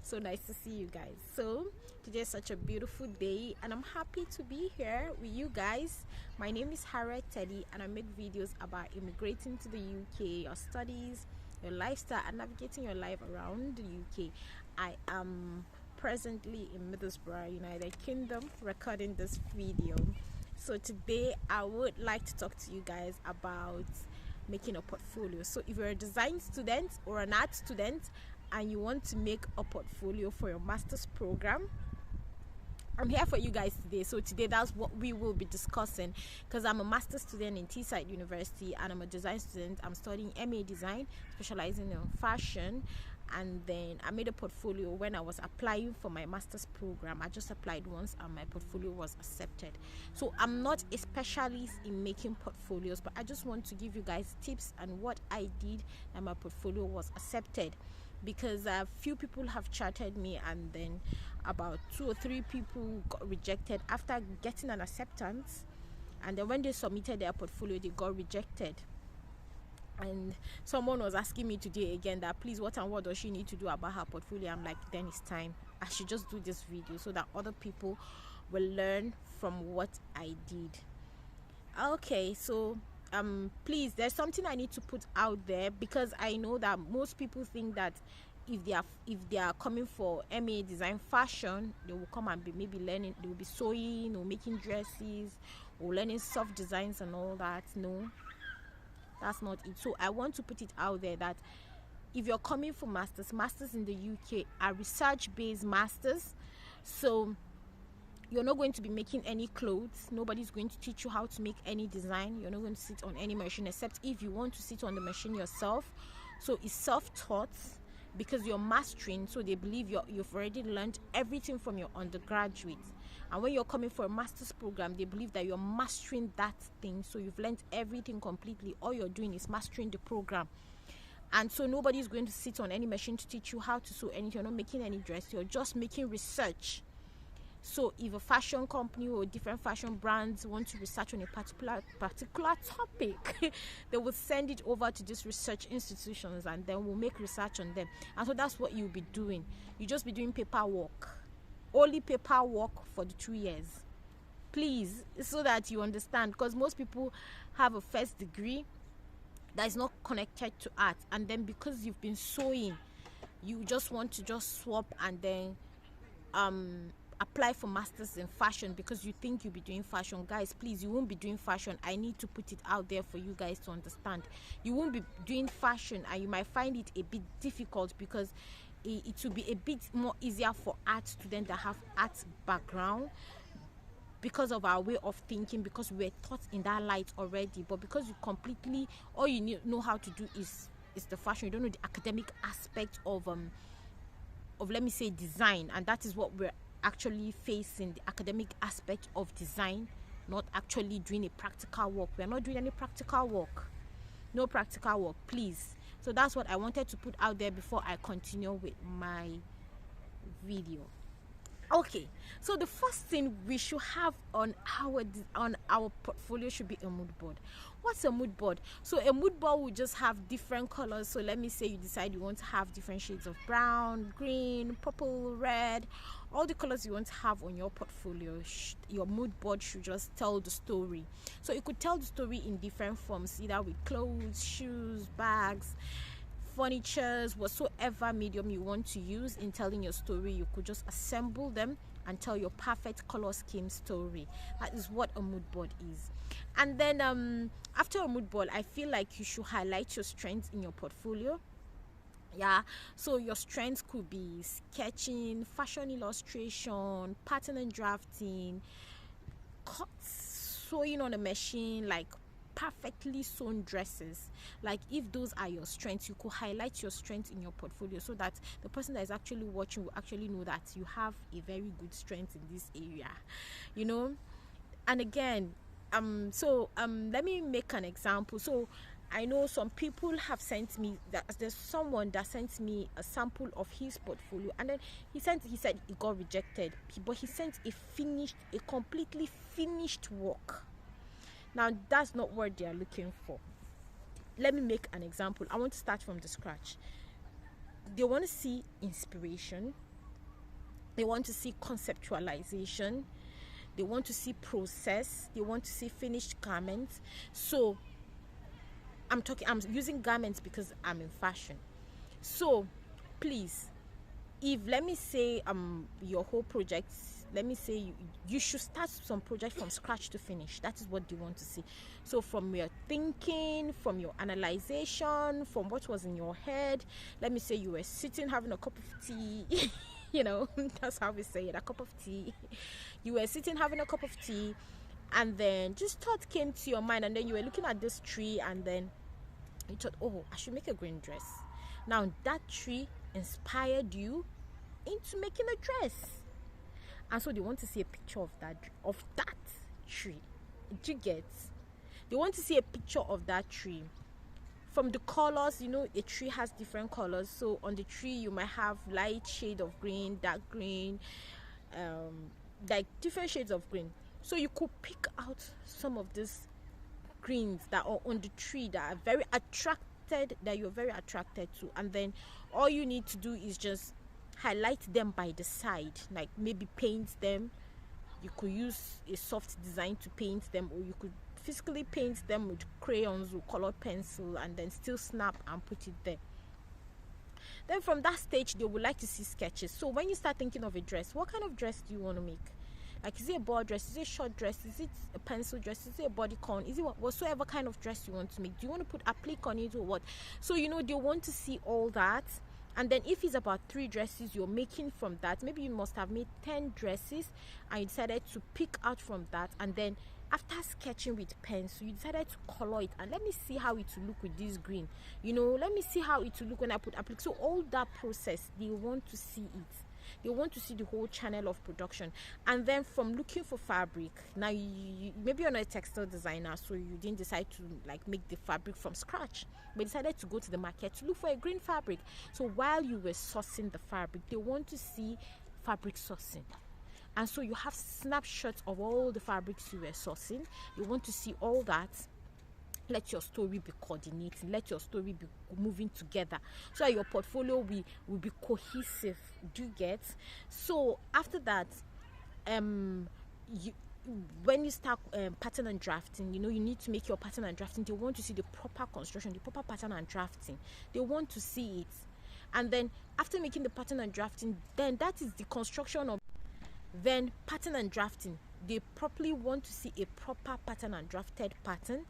So nice to see you guys. So today is such a beautiful day and I'm happy to be here with you guys. My name is Harriet Teddy and I make videos about immigrating to the UK, your studies, your lifestyle, and navigating your life around the UK. I am presently in Middlesbrough, United Kingdom, recording this video. So today I would like to talk to you guys about making a portfolio. So if you're a design student or an art student and you want to make a portfolio for your master's program, I'm here for you guys today. So today that's what we will be discussing, because I'm a master's student in Teesside University and I'm a design student. I'm studying MA design, specializing in fashion. And then I made a portfolio when I was applying for my master's program. I just applied once and my portfolio was accepted. So I'm not a specialist in making portfolios, but I just want to give you guys tips and what I did and my portfolio was accepted, because a few people have chatted me and then about 2 or 3 people got rejected after getting an acceptance, and then when they submitted their portfolio they got rejected. And someone was asking me today again that please, what and what does she need to do about her portfolio? I'm like, then it's time I should just do this video so that other people will learn from what I did. Okay, so please, there's something I need to put out there, because I know that most people think that if they are coming for MA design fashion, they will come and be maybe learning, they will be sewing or making dresses or learning soft designs and all that. No, that's not it. So I want to put it out there that if you're coming for masters in the UK are research-based masters. So you're not going to be making any clothes. Nobody's going to teach you how to make any design. You're not going to sit on any machine, except if you want to sit on the machine yourself. So it's self-taught, because you're mastering. So they believe you've already learned everything from your undergraduate. And when you're coming for a master's program, they believe that you're mastering that thing. So you've learned everything completely. All you're doing is mastering the program. And so nobody's going to sit on any machine to teach you how to sew anything. You're not making any dress. You're just making research. So if a fashion company or different fashion brands want to research on a particular topic, they will send it over to these research institutions and then we'll make research on them. And so that's what you'll be doing. You just be doing paperwork. Only paperwork for the 2 years. Please, so that you understand, because most people have a first degree that is not connected to art, and then because you've been sewing, you just want to just swap and then apply for masters in fashion because you think you'll be doing fashion. Guys, please, you won't be doing fashion. I need to put it out there for you guys to understand. You won't be doing fashion, and you might find it a bit difficult because it will be a bit more easier for art students that have art background, because of our way of thinking, because we were taught in that light already. But because you completely, all you know how to do is the fashion, you don't know the academic aspect of let me say design, and that is what we're actually facing, the academic aspect of design, not actually doing a practical work. We're not doing any practical work. No practical work, please. So that's what I wanted to put out there before I continue with my video. Okay, so the first thing we should have on our portfolio should be a mood board. What's a mood board? So a mood board will just have different colors. So let me say you decide you want to have different shades of brown, green, purple, red, all the colors you want to have on your portfolio. Your mood board should just tell the story. So you could tell the story in different forms, either with clothes, shoes, bags, furnitures, whatsoever medium you want to use in telling your story. You could just assemble them and tell your perfect color scheme story. That is what a mood board is. And then after a mood board, I feel like you should highlight your strengths in your portfolio. Yeah, so your strengths could be sketching, fashion illustration, pattern and drafting, sewing on a machine, like perfectly sewn dresses. Like if those are your strengths, you could highlight your strengths in your portfolio so that the person that is actually watching will actually know that you have a very good strength in this area, you know. And again, let me make an example. So I know some people have sent me that there's someone that sent me a sample of his portfolio, and then he said it got rejected, but he sent a completely finished work. Now that's not what they are looking for. Let me make an example. I want to start from the scratch. They want to see inspiration. They want to see conceptualization. They want to see process. They want to see finished garments. So I'm using garments because I'm in fashion. So please, if let me say your whole project, let me say you should start some project from scratch to finish. That is what they want to see. So from your thinking, from your analyzation, from what was in your head, let me say you were sitting having a cup of tea. You know, that's how we say it, a cup of tea. You were sitting having a cup of tea, and then just thought came to your mind, and then you were looking at this tree, and then you thought, oh, I should make a green dress. Now that tree inspired you into making a dress, and so they want to see a picture of that tree. Do you get? They want to see a picture of that tree. From the colors, you know, a tree has different colors. So on the tree you might have light shade of green, dark green, like different shades of green. So you could pick out some of these greens that are on the tree that are very attracted, that you're very attracted to, and then all you need to do is just highlight them by the side, like maybe paint them. You could use a soft design to paint them, or you could physically paint them with crayons or colored pencil, and then still snap and put it there. Then from that stage they would like to see sketches. So when you start thinking of a dress, what kind of dress do you want to make? Like, is it a ball dress, is it a short dress, is it a pencil dress, is it a bodycon, is it whatsoever kind of dress you want to make? Do you want to put applique on it or what? So you know, they want to see all that. And then if it's about 3 dresses you're making from that, maybe you must have made 10 dresses and you decided to pick out from that, and then after sketching with pencil you decided to color it, and let me see how it will look with this green, you know, let me see how it will look when I put applique. So all that process, they want to see it. They want to see the whole channel of production. And then from looking for fabric, now you maybe you're not a textile designer, so you didn't decide to like make the fabric from scratch, but decided to go to the market to look for a green fabric. So while you were sourcing the fabric, they want to see fabric sourcing. And so you have snapshots of all the fabrics you were sourcing. You want to see all that. Let your story be coordinating, let your story be moving together, so that your portfolio will be cohesive. Do you get? So after that, when you start pattern and drafting, you know, you need to make your pattern and drafting. They want to see the proper construction, the proper pattern and drafting. They want to see it. And then after making the pattern and drafting, then that is the construction of. Then pattern and drafting, they properly want to see a proper pattern and drafted pattern,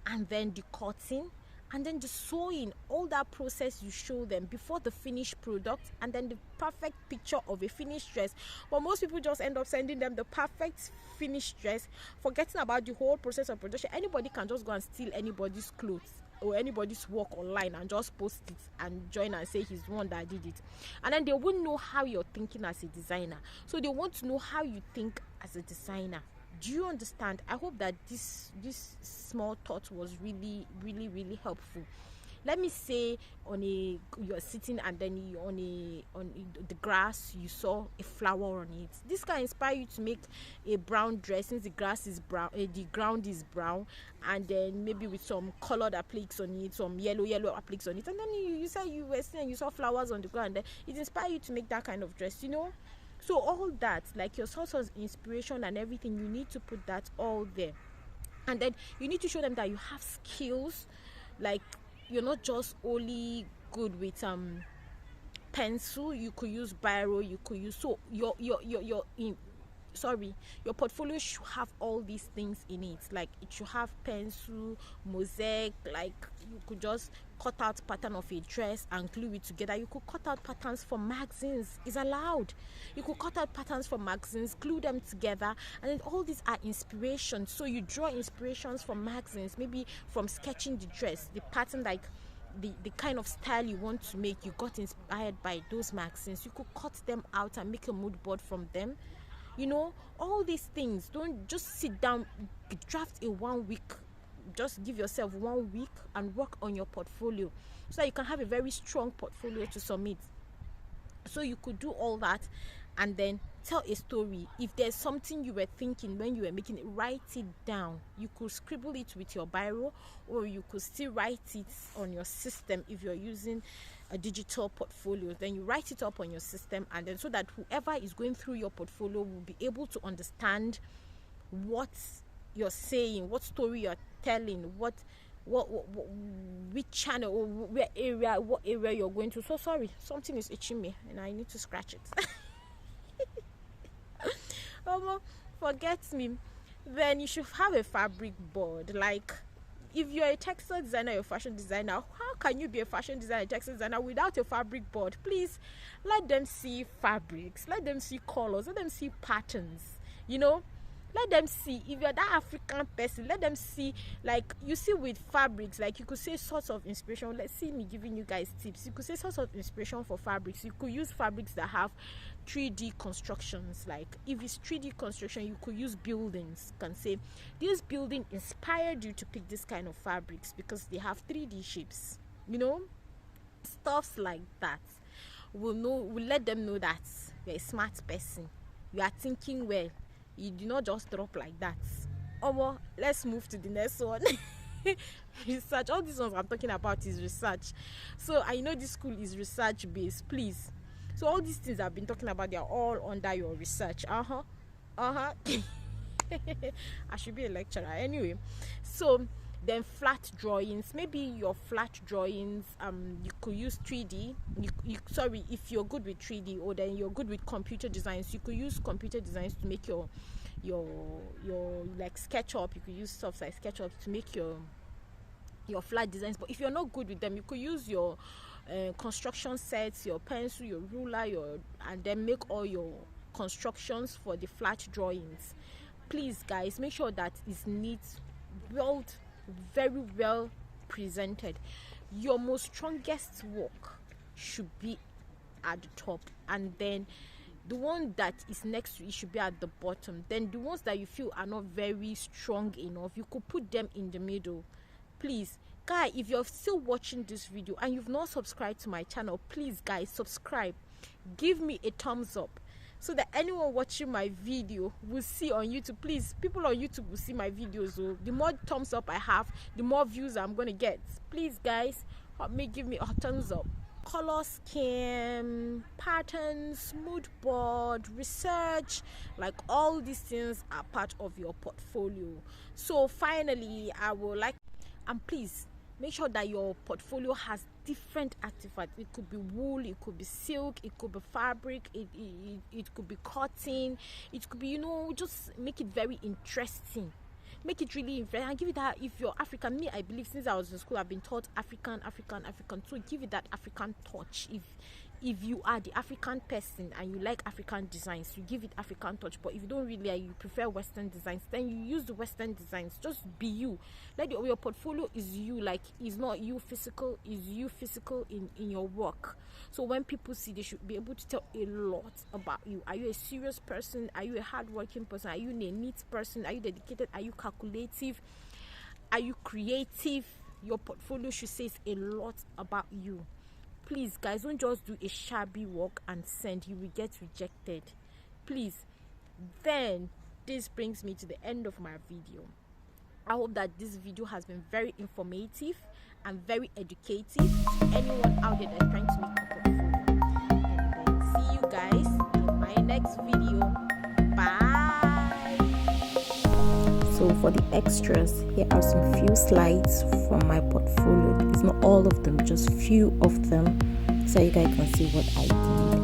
and then the cutting, and then the sewing. All that process you show them before the finished product, and then the perfect picture of a finished dress. But most people just end up sending them the perfect finished dress, forgetting about the whole process of production. Anybody can just go and steal anybody's clothes or anybody's work online and just post it and join and say he's the one that did it, and then they won't know how you're thinking as a designer. So they want to know how you think as a designer. Do you understand? I hope that this small thought was really helpful. Let me say you're sitting, and then on the grass you saw a flower on it. This can inspire you to make a brown dress, since the grass is brown, the ground is brown, and then maybe with some colored appliques on it, some yellow appliques on it, and then you said you were seeing, you saw flowers on the ground, and it inspired you to make that kind of dress, you know. So all that, like your source of inspiration and everything, you need to put that all there. And then you need to show them that you have skills, like you're not just only good with pencil. You could use biro, you could use, so your portfolio should have all these things in it. Like it should have pencil, mosaic, like you could just cut out pattern of a dress and glue it together. You could cut out patterns from magazines, is allowed. You could cut out patterns from magazines, glue them together, and then all these are inspirations. So you draw inspirations from magazines, maybe from sketching the dress, the pattern, like the kind of style you want to make, you got inspired by those magazines. You could cut them out and make a mood board from them. You know, all these things. Don't just sit down, draft a 1 week, just give yourself 1 week and work on your portfolio, so that you can have a very strong portfolio to submit. So you could do all that and then tell a story. If there's something you were thinking when you were making it, write it down. You could scribble it with your biro, or you could still write it on your system if you're using a digital portfolio. Then you write it up on your system, and then so that whoever is going through your portfolio will be able to understand what you're saying, what story you're telling, which channel or what area you're going to. So sorry, something is itching me and I need to scratch it. Forget me. Then you should have a fabric board. Like, if you're a textile designer, you're a fashion designer, how can you be a fashion designer, textile designer without a fabric board? Please let them see fabrics, let them see colors, let them see patterns, let them see. If you're that African person, let them see. Like, you see with fabrics, like, you could say source of inspiration. Let's see me giving you guys tips. You could say source of inspiration for fabrics. You could use fabrics that have 3D constructions. Like, if it's 3D construction, you could use buildings. You can say this building inspired you to pick this kind of fabrics because they have 3D shapes. Stuffs like that will let them know that you're a smart person. You are thinking well. You do not just drop like that. Let's move to the next one. Research. All these ones I'm talking about is research. So I know this school is research based. Please. So all these things I've been talking about, they are all under your research. I should be a lecturer anyway. So then flat drawings, maybe your flat drawings, you could use 3D. If you're good with 3D, or then you're good with computer designs, you could use computer designs to make your like SketchUp. You could use stuff like SketchUp to make your flat designs. But if you're not good with them, you could use your construction sets, your pencil, your ruler, and then make all your constructions for the flat drawings. Please, guys, make sure that it's neat, very well presented. Your most strongest work should be at the top, and then the one that is next to it should be at the bottom. Then the ones that you feel are not very strong enough, you could put them in the middle. Please, guys, if you're still watching this video and you've not subscribed to my channel, please, guys, subscribe. Give me a thumbs up so that anyone watching my video will see on YouTube. Please, people on YouTube will see my videos. So the more thumbs up I have, the more views I'm going to get. Please, guys, help me, give me a thumbs up. Color scheme, patterns, mood board, research, like all these things are part of your portfolio. So finally, I would like, and please make sure that your portfolio has different artifacts. It could be wool, it could be silk, it could be fabric, it could be cotton, it could be, just make it very interesting. Make it really interesting and give it that. If you're African, me, I believe since I was in school, I've been taught African. So give it that African touch. If you are the African person and you like African designs, you give it African touch. But if you don't really, you prefer Western designs, then you use the Western designs. Just be you. Like your portfolio is you. Like, it's not you physical, is you physical in your work. So when people see, they should be able to tell a lot about you. Are you a serious person? Are you a hardworking person? Are you a neat person? Are you dedicated? Are you calculative? Are you creative? Your portfolio should say a lot about you. Please, guys, don't just do a shabby work and send. You will get rejected. Please. Then this brings me to the end of my video. I hope that this video has been very informative and very educative to anyone out there that's trying to make a portfolio. And then see you guys in my next video. Bye. So for the extras, here are some few slides from my portfolio. It's not all of them, just few of them, so you guys can see what I did.